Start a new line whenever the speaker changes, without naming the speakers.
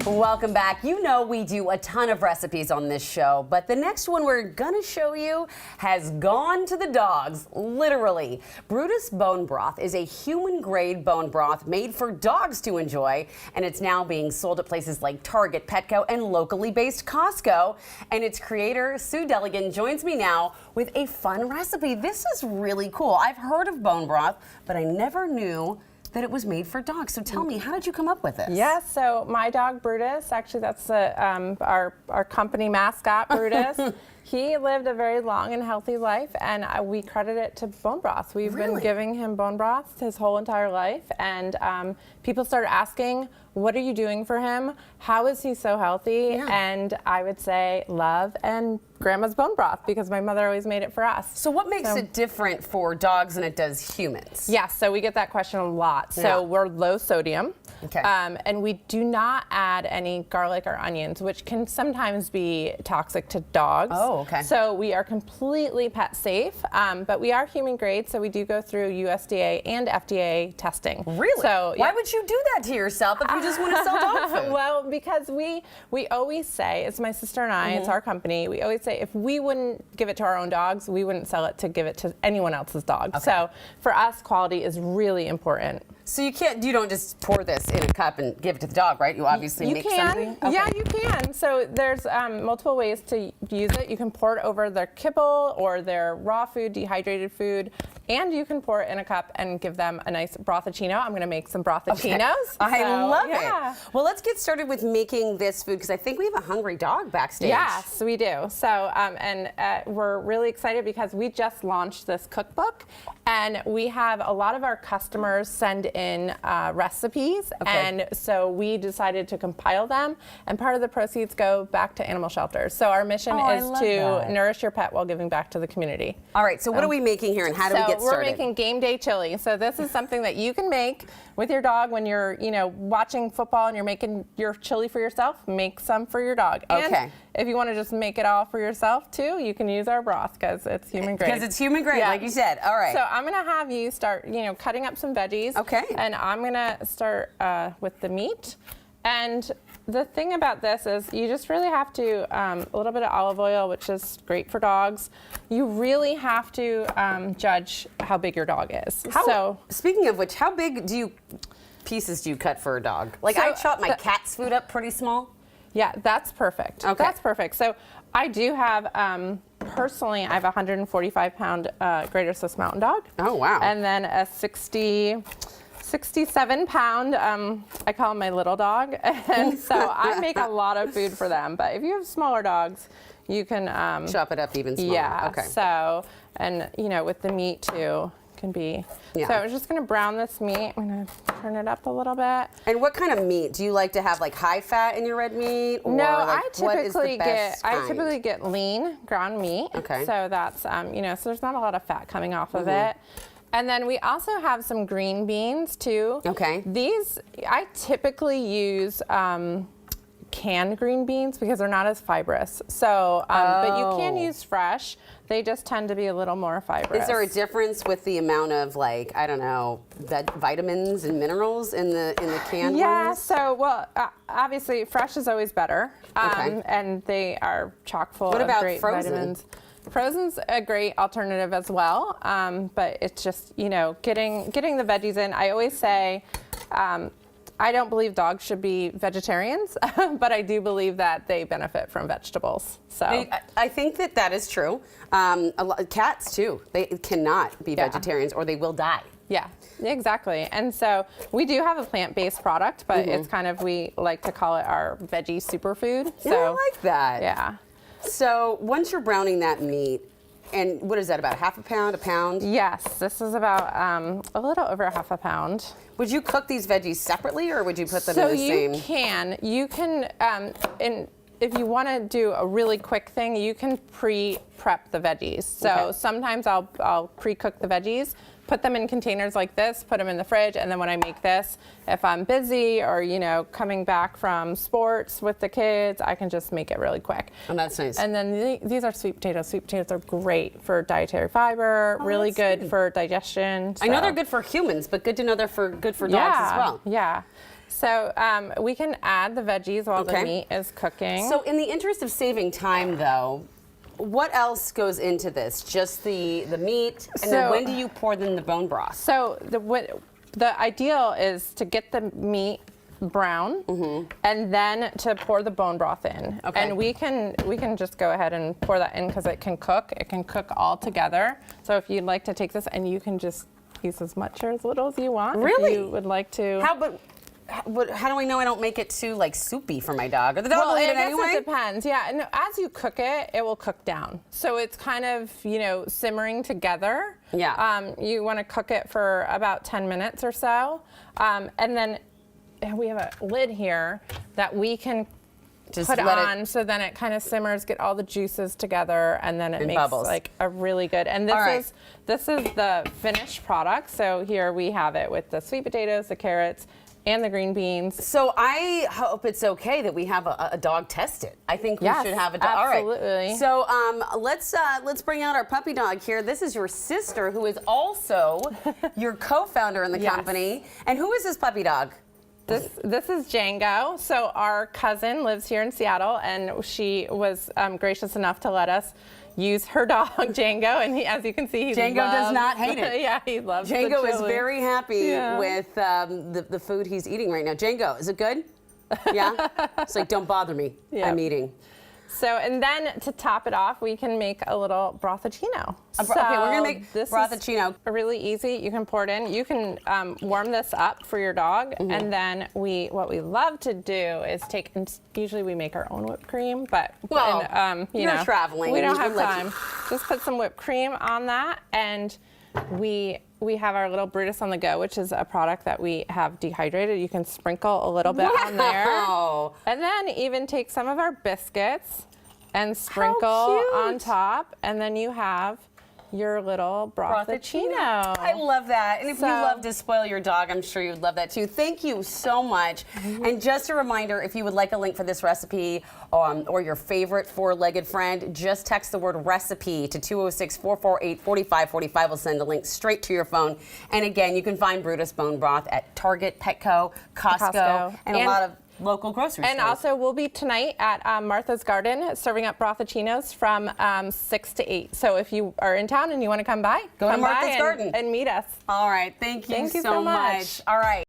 Welcome back. You know we do a ton of recipes on this show, but the next one we're gonna show you has gone to the dogs, literally. Brutus Bone Broth is a human-grade bone broth made for dogs to enjoy, and it's now being sold at places like Target, Petco, and locally based Costco. And its creator, Sue Delegan, joins me now with a fun recipe. This is really cool. I've heard of bone broth, but I never knew that it was made for dogs. So tell me, how did you come up with this?
Yeah, so my dog Brutus, actually that's our company mascot, Brutus. He lived a very long and healthy life, and we credit it to bone broth. We've been giving him bone broth his whole entire life, and people started asking, what are you doing for him? How is he so healthy? Yeah. And I would say love and grandma's bone broth, because my mother always made it for us.
So what makes it different for dogs than it does humans?
Yeah, so we get that question a lot. So we're low sodium.
Okay.
And we do not add any garlic or onions, which can sometimes be toxic to dogs.
Oh, okay.
So we are completely pet safe, but we are human grade, so we do go through USDA and FDA testing.
Really?
So
why would you do that to yourself if you just want to sell dog food?
Well, because we always say, it's my sister and I, it's our company, we always say if we wouldn't give it to our own dogs, we wouldn't sell it to give it to anyone else's dog. Okay. So for us, quality is really important.
So you don't just pour this in a cup and give it to the dog, right? You obviously make something. Okay.
Yeah, you can. So there's multiple ways to use it. You can pour it over their kibble or their raw food, dehydrated food, and you can pour it in a cup and give them a nice brothacino. I'm going to make some brothachinos. Okay.
I love it. Well, let's get started with making this food, because I think we have a hungry dog backstage.
Yes, we do. So, we're really excited because we just launched this cookbook, and we have a lot of our customers send in recipes, and so we decided to compile them, and part of the proceeds go back to animal shelters. So our mission is to nourish your pet while giving back to the community.
All right, so what are we making here, and how do we get started?
We're making game day chili. So this is something that you can make with your dog when you're, watching football and you're making your chili for yourself. Make some for your dog. And if you want to just make it all for yourself too, you can use our broth, because it's human grade.
Because it's human grade, like you said. All right.
So I'm going to have you start, cutting up some veggies.
Okay.
And I'm going to start with the meat. And the thing about this is you just really have to, a little bit of olive oil, which is great for dogs. You really have to judge how big your dog is.
Speaking of which, how big pieces do you cut for a dog? Like, I chop my cat's food up pretty small.
Yeah, that's perfect.
Okay.
That's perfect. So I do have, personally, I have a 145-pound Greater Swiss Mountain Dog.
Oh, wow.
And then a 67-pound, I call him my little dog. And so I make a lot of food for them. But if you have smaller dogs, you can
chop it up even smaller.
Yeah.
Okay.
So, and with the meat too, can be. Yeah. So I'm just going to brown this meat. I'm going to turn it up a little bit.
And what kind of meat? Do you like to have like high fat in your red meat? Or
no,
I typically
get lean ground meat.
Okay.
So that's so there's not a lot of fat coming off of it. And then we also have some green beans too.
Okay.
These I typically use canned green beans because they're not as fibrous. So, but you can use fresh. They just tend to be a little more fibrous.
Is there a difference with the amount of, like, I don't know, vitamins and minerals in the canned ones?
Yeah. So, obviously, fresh is always better.
Okay.
And they are chock full
of
great vitamins. Frozen's a great alternative as well, but it's just getting the veggies in. I always say. I don't believe dogs should be vegetarians, but I do believe that they benefit from vegetables. So
I think that is true. Cats too. They cannot be vegetarians or they will die.
Yeah, exactly. And so we do have a plant-based product, but it's kind of, we like to call it our veggie superfood. So,
yeah, I like that.
Yeah.
So once you're browning that meat, and what is that, about half a pound, a pound?
Yes, this is about a little over half a pound.
Would you cook these veggies separately, or would you put them in the same?
You can, if you want to do a really quick thing, you can pre-prep the veggies. So sometimes I'll pre-cook the veggies, put them in containers like this, put them in the fridge, and then when I make this, if I'm busy or coming back from sports with the kids, I can just make it really quick.
Oh, that's nice.
And then these are sweet potatoes. Sweet potatoes are great for dietary fiber, really good for digestion.
I know they're good for humans, but good to know they're good for dogs as well.
Yeah. So we can add the veggies while the meat is cooking.
So in the interest of saving time, though, what else goes into this? Just the meat, and then when do you pour in the bone broth?
So the ideal is to get the meat brown, and then to pour the bone broth in.
Okay.
And we can just go ahead and pour that in because it can cook. It can cook all together. So if you'd like to take this, and you can just use as much or as little as you want.
Really?
If you would like to.
How do I know I don't make it too like soupy for my dog? Or the dog will eat it anyway?
It depends. Yeah, and as you cook it, it will cook down. So it's kind of, simmering together.
Yeah.
You want to cook it for about 10 minutes or so. And then we have a lid here that we can just put on, so then it kind of simmers, get all the juices together, and then it makes
bubbles.
like a really good. And this is the finished product. So here we have it with the sweet potatoes, the carrots, and the green beans.
So I hope it's okay that we have a dog test it. I think we should have a dog.
Absolutely.
All right. So let's bring out our puppy dog here. This is your sister, who is also your co-founder in the company. And who is this puppy dog?
This is Django. So our cousin lives here in Seattle, and she was gracious enough to let us use her dog, Django, and as you can see,
Django does not hate it.
Yeah, he loves
Django
the
is
chili.
very happy with the food he's eating right now. Django, is it good? Yeah? It's like, don't bother me. I'm eating.
So, and then to top it off, we can make a little brothacino.
Okay, we're gonna make this brothacino.
Really easy. You can pour it in. You can warm this up for your dog, and then what we love to do is take. And usually we make our own whipped cream, but
you're traveling.
We don't have time. Just put some whipped cream on that, and we have our little Brutus on the go, which is a product that we have dehydrated. You can sprinkle a little bit on there. And then even take some of our biscuits and sprinkle on top. And then you have your little brothacino.
I love that. And if you love to spoil your dog, I'm sure you'd love that too. Thank you so much. And just a reminder, if you would like a link for this recipe or your favorite four-legged friend, just text the word recipe to 206-448-4545. We'll send a link straight to your phone. And again, you can find Brutus Bone Broth at Target, Petco, Costco, and a lot of local grocery stores.
And also, we'll be tonight at Martha's Garden serving up brothacinos from 6 to 8. So if you are in town and you want to come by,
go to Martha's Garden
and meet us.
All right. Thank you so much. All right.